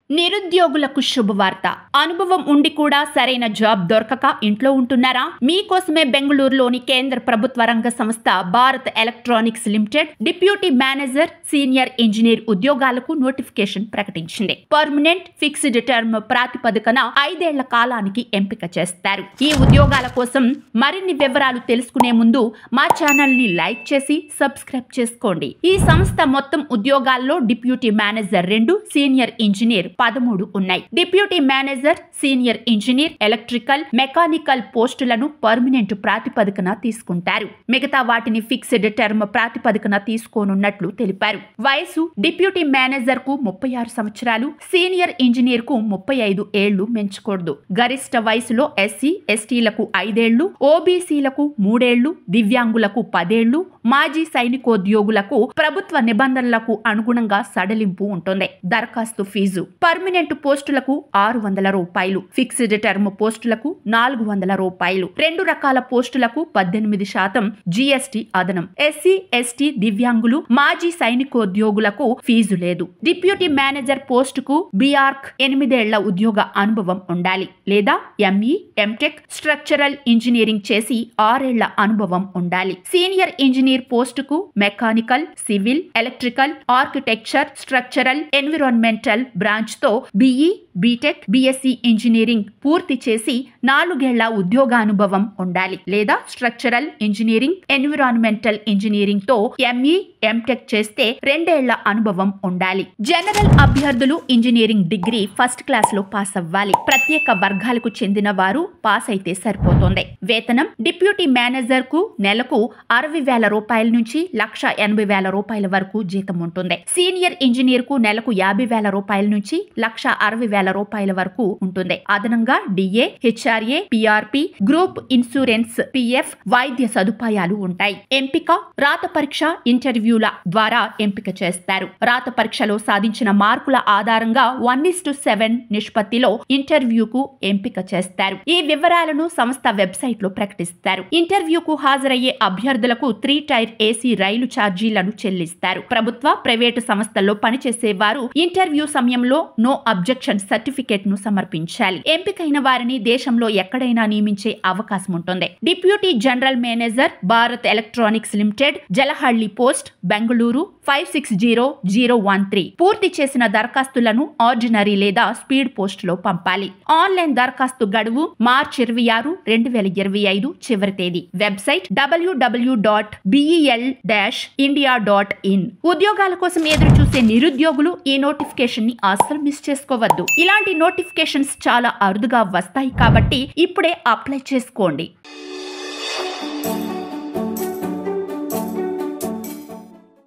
నిరుద్యోగులకు శుభవార్త. అనుభవం ఉండి కూడా సరైన జాబ్ దొరకక ఇంట్లో ఉంటున్నారా? మీకోసమే బెంగళూరులోని కేంద్ర ప్రభుత్వ రంగ సంస్థ Bharat electronics limited deputy manager, senior engineer ఉద్యోగాలకు నోటిఫికేషన్ ప్రకటించింది. పర్మనెంట్ ఫిక్స్డ్ టర్మ్ ప్రాతిపదికన 5 ఏళ్ల కాలానికి ఎంపిక చేస్తారు. ఈ ఉద్యోగాల కోసం మరిన్ని వివరాలు తెలుసుకునే ముందు మా ఛానల్ ని లైక్ చేసి సబ్స్క్రైబ్ చేసుకోండి. ఈ సంస్థ మొత్తం ఉద్యోగాల్లో డిప్యూటీ మేనేజర్ 2, సీనియర్ ఇంజనీర్ 13 ఉన్నాయి. Deputy manager, senior engineer, electrical, mechanical పోస్టులను పర్మనెంట్ ప్రాతిపదికన తీసుకుంటారు. మిగతా వాటిని ఫిక్స్డ్ టర్మ్ ప్రాతిపదికన తీసుకోనున్నట్లు తెలిపారు. వయసు డిప్యూటీ మేనేజర్ కు 36 సంవత్సరాలు, సీనియర్ ఇంజనీర్ కు 35 ఏళ్లు మించకూడదు. గరిష్ట వయసులో ఎస్సీ, ఎస్టీలకు 5 ఏళ్లు, ఓబీసీలకు 3 ఏళ్లు, దివ్యాంగులకు 10 ఏళ్లు, మాజీ సైనికోద్యోగులకు ప్రభుత్వ నిబంధనలకు అనుగుణంగా సడలింపు ఉంటుంది. దరఖాస్తు ఫీజు పర్మనెంట్ పోస్టులకు 600 రూపాయలు, ఫిక్స్డ్ టర్మ్ పోస్టులకు 400 రూపాయలు. 2 రకాల పోస్టులకు 18% జీఎస్టీ అదనం. ఎస్సీ, ఎస్టీ, దివ్యాంగులు, మాజీ సైనికోద్యోగులకు ఫీజు లేదు. డిప్యూటీ మేనేజర్ పోస్టుకు బీఆర్క్ 8 ఏళ్ల ఉద్యోగ అనుభవం ఉండాలి లేదా ఎంఈ, ఎంటెక్, స్ట్రక్చరల్ ఇంజనీరింగ్ చేసి 6 ఏళ్ల అనుభవం ఉండాలి. సీనియర్ ఇంజనీర్ పోస్టుకు mechanical, civil, electrical, architecture, structural, environmental branch తో బీఈ, బీటెక్, బీఎస్సీ ఇంజనీరింగ్ పూర్తి చేసి 4 ఏళ్ల ఉద్యోగానుభవం ఉండాలి లేదా స్ట్రక్చరల్ ఇంజనీరింగ్, ఎన్విరాన్మెంటల్ ఇంజనీరింగ్ తో ఎంఈ, ఎంటెక్ చేస్తే 2 ఏళ్ల అనుభవం ఉండాలి. జనరల్ అభ్యర్థులు ఇంజనీరింగ్ డిగ్రీ ఫస్ట్ క్లాస్ లో పాస్ అవ్వాలి. ప్రత్యేక వర్గాలకు చెందిన వారు పాస్ అయితే సరిపోతుంది. వేతనం డిప్యూటీ మేనేజర్ కు నెలకు 60,000 రూపాయల నుంచి 1,80,000 రూపాయల వరకు జీతం ఉంటుంది. సీనియర్ ఇంజనీర్ కు నెలకు 50,000 రూపాయల నుంచి 1,60,000 రూపాయల వరకు ఉంటుంది. అదనంగా DA, HRA, PRP, group insurance, PF, వైద్య సదుపాయాలు ఉంటాయి. ఎంపిక రాత పరీక్ష, ఇంటర్వ్యూల ద్వారా ఎంపిక చేస్తారు. రాత పరీక్షలో సాధించిన మార్కుల ఆధారంగా 1:7 నిష్పత్తిలో ఇంటర్వ్యూకు ఎంపిక చేస్తారు. ఈ వివరాలను సంస్థ వెబ్సైట్ లో ప్రకటిస్తారు. ఇంటర్వ్యూకు హాజరయ్యే అభ్యర్థులకు 3 టైర్ ఏసీ రైలు ఛార్జీలను చెల్లిస్తారు. ప్రభుత్వ, ప్రైవేటు సంస్థల్లో పనిచేసే వారు ఇంటర్వ్యూ సమయంలో నో అబ్జెక్షన్ సర్టిఫికేట్ ను సమర్పించాలి. ఎంపికైన వారిని దేశంలో ఎక్కడైనా నియమించే అవకాశం ఉంటుంది. Deputy general manager, Bharat electronics limited, Jalahalli post, Bengaluru 560013. పూర్తి చేసిన దరఖాస్తులను ఆర్డినరీ లేదా స్పీడ్ పోస్ట్ లో పంపాలి. ఆన్లైన్ దరఖాస్తు గడువు మార్చి 26, 2025 చివరి తేదీ. Website www.bel-india.in. ఉద్యోగాల కోసం ఎదురు చూసే నిరుద్యోగులు ఈ నోటిఫికేషన్ ని అస్సలు మిస్ చేసుకోవద్దు. ఇలాంటి నోటిఫికేషన్స్ చాలా అరుదుగా వస్తాయి కాబట్టి ఇప్పుడే అప్లై చేసుకోండి.